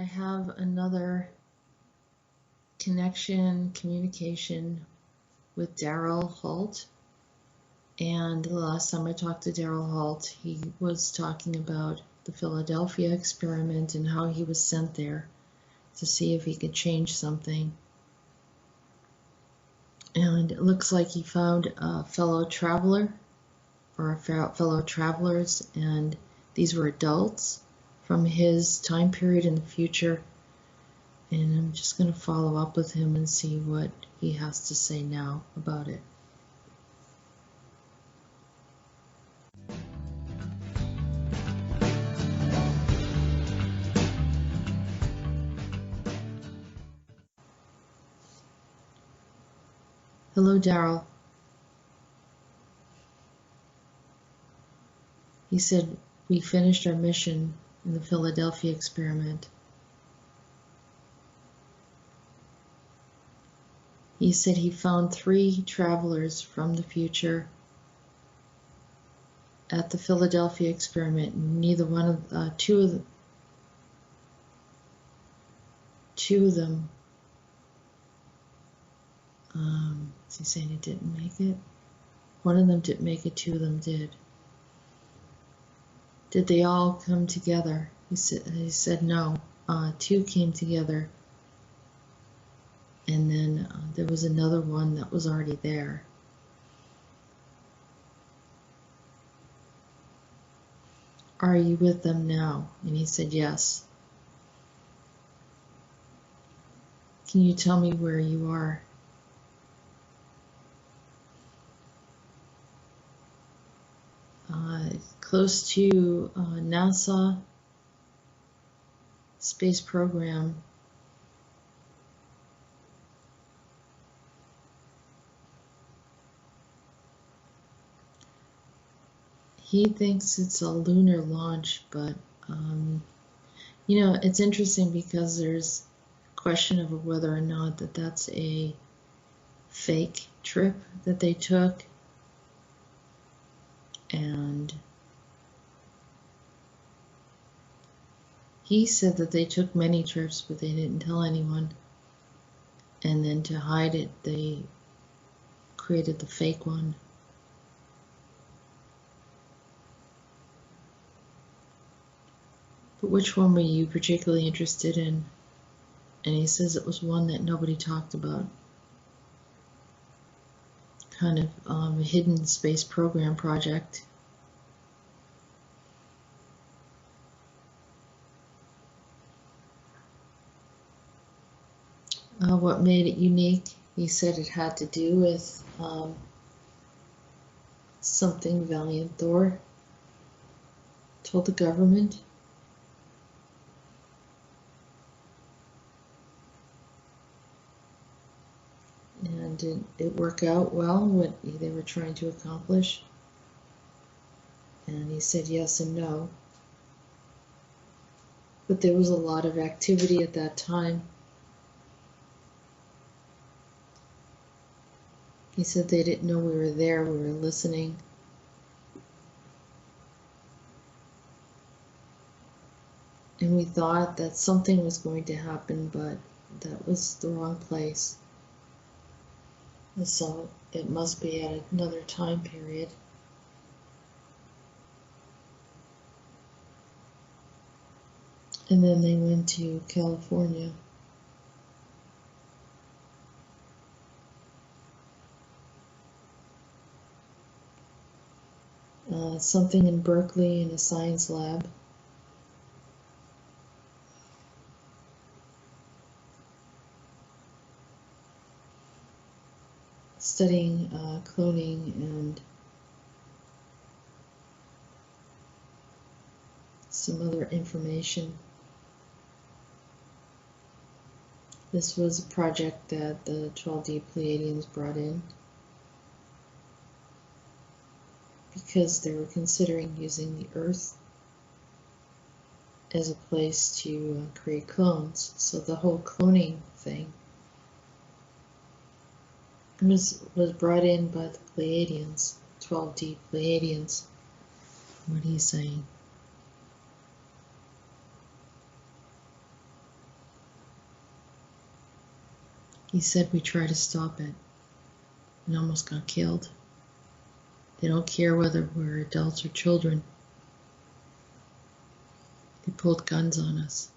have another communication with Daryl Holt. And the last time I talked to Daryl Holt, he was talking about the Philadelphia experiment and how he was sent there to see if he could change something. And it looks like he found a fellow traveler or fellow travelers, and these were adults from his time period in the future. And I'm just going to follow up with him and see what he has to say now about it. Hello, Daryl. He said, we finished our mission in the Philadelphia experiment. He said he found 3 travelers from the future at the Philadelphia experiment. Neither one of two of them. Is he saying he didn't make it? One of them didn't make it. 2 of them did. Did they all come together? He said no. 2 came together, and then there was another one that was already there. Are you with them now? And he said yes. Can you tell me where you are? Close to NASA space program. He thinks it's a lunar launch, but you know, it's interesting because there's a question of whether or not that's a fake trip that they took. And he said that they took many trips, but they didn't tell anyone. And then to hide it, they created the fake one. But which one were you particularly interested in? And he says it was one that nobody talked about. Kind of a hidden space program project. What made it unique? He said it had to do with something Valiant Thor told the government. And did it work out well, what they were trying to accomplish? And he said yes and no. But there was a lot of activity at that time. He said they didn't know we were there, we were listening. And we thought that something was going to happen, but that was the wrong place. And so it must be at another time period. And then they went to California. Something in Berkeley in a science lab. Studying cloning and some other information. This was a project that the 12D Pleiadians brought in because they were considering using the Earth as a place to create clones. So the whole cloning thing was brought in by the Pleiadians, 12D Pleiadians. What are you saying? He said we tried to stop it and almost got killed. They don't care whether we're adults or children. They pulled guns on us.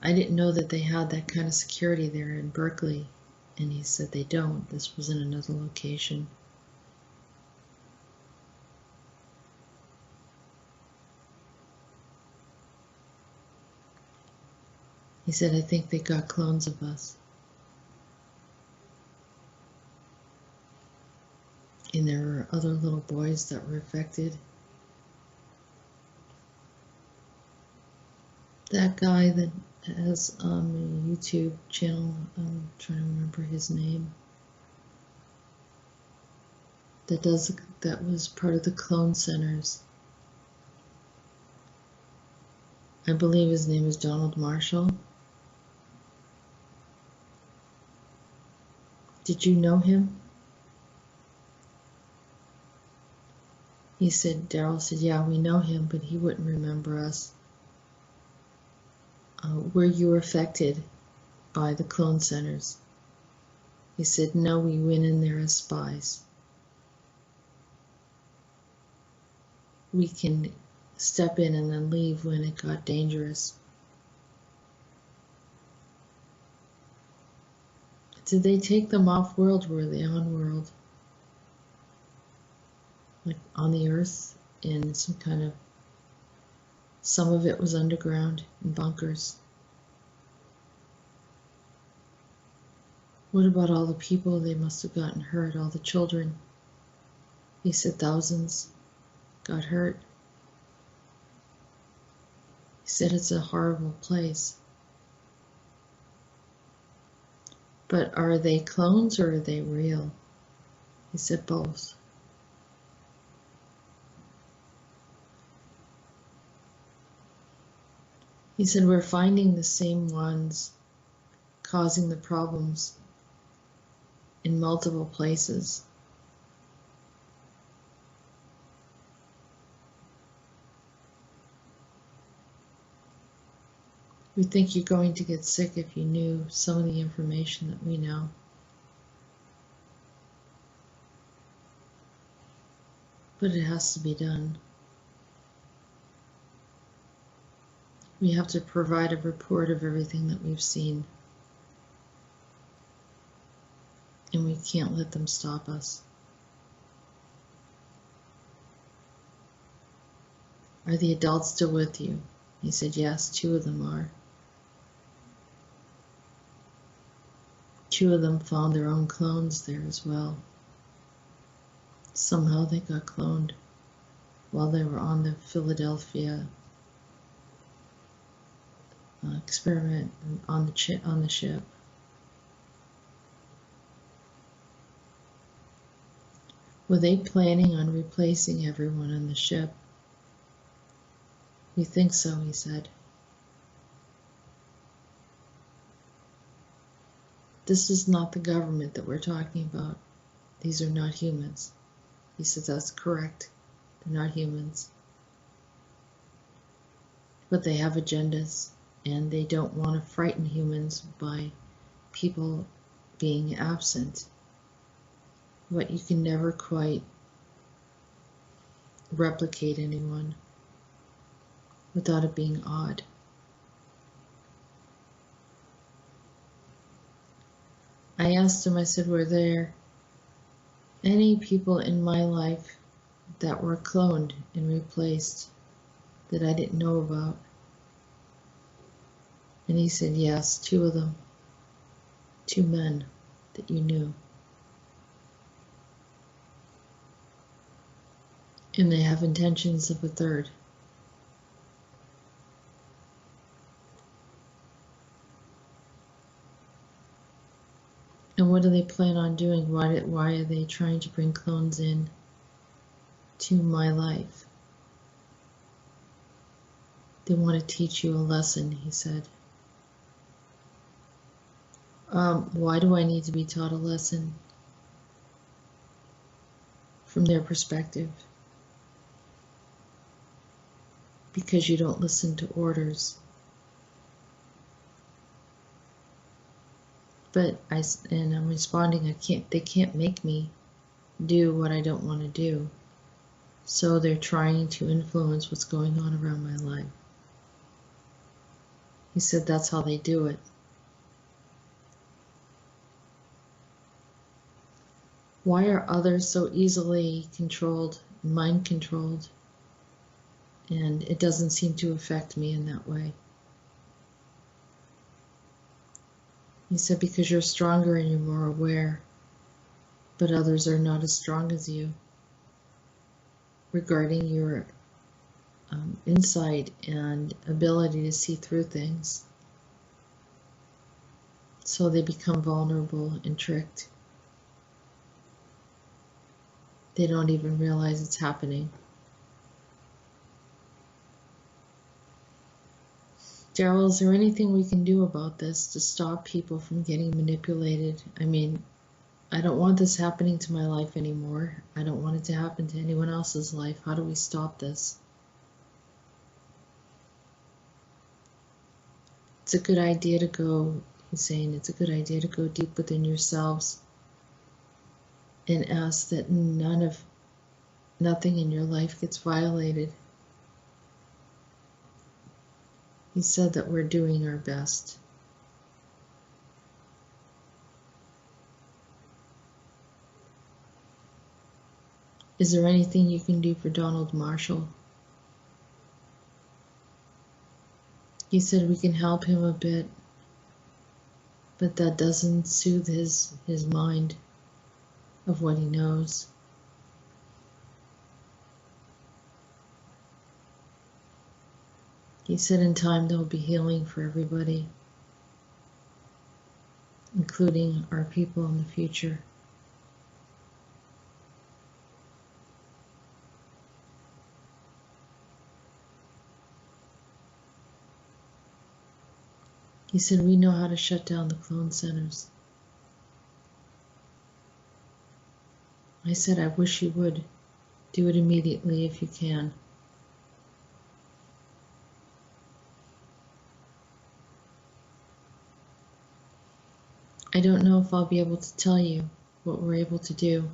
I didn't know that they had that kind of security there in Berkeley, and he said they don't. This was in another location. He said, I think they got clones of us. And there were other little boys that were affected. That guy that has a YouTube channel, I'm trying to remember his name, that was part of the clone centers. I believe his name is Donald Marshall. Did you know him? He said, Daryl said, yeah, we know him, but he wouldn't remember us. Were you affected by the clone centers? He said, no, we went in there as spies. We can step in and then leave when it got dangerous. Did they take them off world? Were they on world? Like on the earth in some of it was underground in bunkers. What about all the people? They must have gotten hurt, all the children. He said thousands got hurt. He said it's a horrible place. But are they clones or are they real? He said both. He said we're finding the same ones causing the problems in multiple places. We think you're going to get sick if you knew some of the information that we know. But it has to be done. We have to provide a report of everything that we've seen. And we can't let them stop us. Are the adults still with you? He said, yes, 2 of them are. 2 of them found their own clones there as well. Somehow they got cloned while they were on the Philadelphia experiment on the ship. Were they planning on replacing everyone on the ship? We think so, he said. This is not the government that we're talking about. These are not humans. He said that's correct. They're not humans. But they have agendas, and they don't want to frighten humans by people being absent. But you can never quite replicate anyone without it being odd. I asked him, I said, were there any people in my life that were cloned and replaced that I didn't know about? And he said, yes, 2 of them. 2 men that you knew. And they have intentions of a 3rd. And what do they plan on doing? Why are they trying to bring clones in to my life? They want to teach you a lesson, he said. Why do I need to be taught a lesson? From their perspective. because you don't listen to orders. But I'm responding, they can't make me do what I don't want to do. So they're trying to influence what's going on around my life. He said that's how they do it. Why are others so easily controlled, mind controlled, and it doesn't seem to affect me in that way? He said because you're stronger and you're more aware, but others are not as strong as you regarding your insight and ability to see through things. So they become vulnerable and tricked. They don't even realize it's happening. Daryl, is there anything we can do about this to stop people from getting manipulated? I mean, I don't want this happening to my life anymore. I don't want it to happen to anyone else's life. How do we stop this? It's a good idea to go, he's saying, it's a good idea to go deep within yourselves and ask that nothing in your life gets violated. He said that we're doing our best. Is there anything you can do for Donald Marshall? He said we can help him a bit, but that doesn't soothe his mind of what he knows. He said in time there will be healing for everybody, including our people in the future. He said we know how to shut down the clone centers. I said I wish you would. Do it immediately if you can. I don't know if I'll be able to tell you what we're able to do,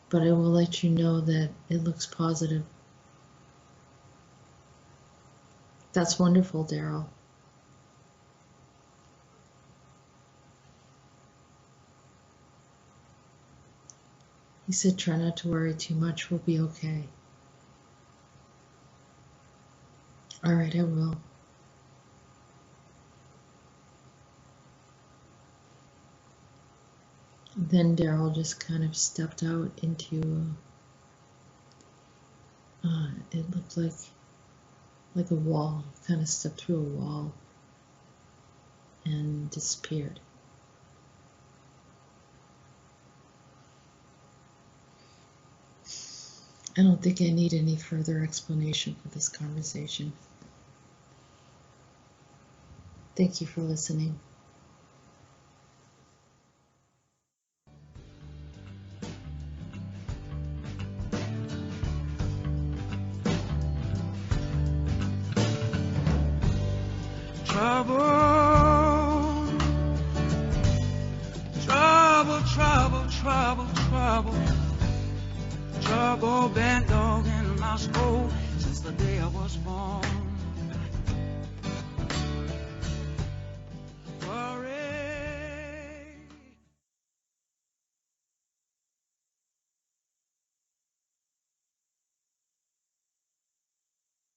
but I will let you know that it looks positive. That's wonderful, Daryl. He said, try not to worry too much, we'll be okay. All right, I will. Then Daryl just kind of stepped out into, it looked like a wall. He kind of stepped through a wall and disappeared. I don't think I need any further explanation for this conversation. Thank you for listening. Trouble, trouble, trouble, trouble, trouble. Trouble been dog in my soul since the day I was born.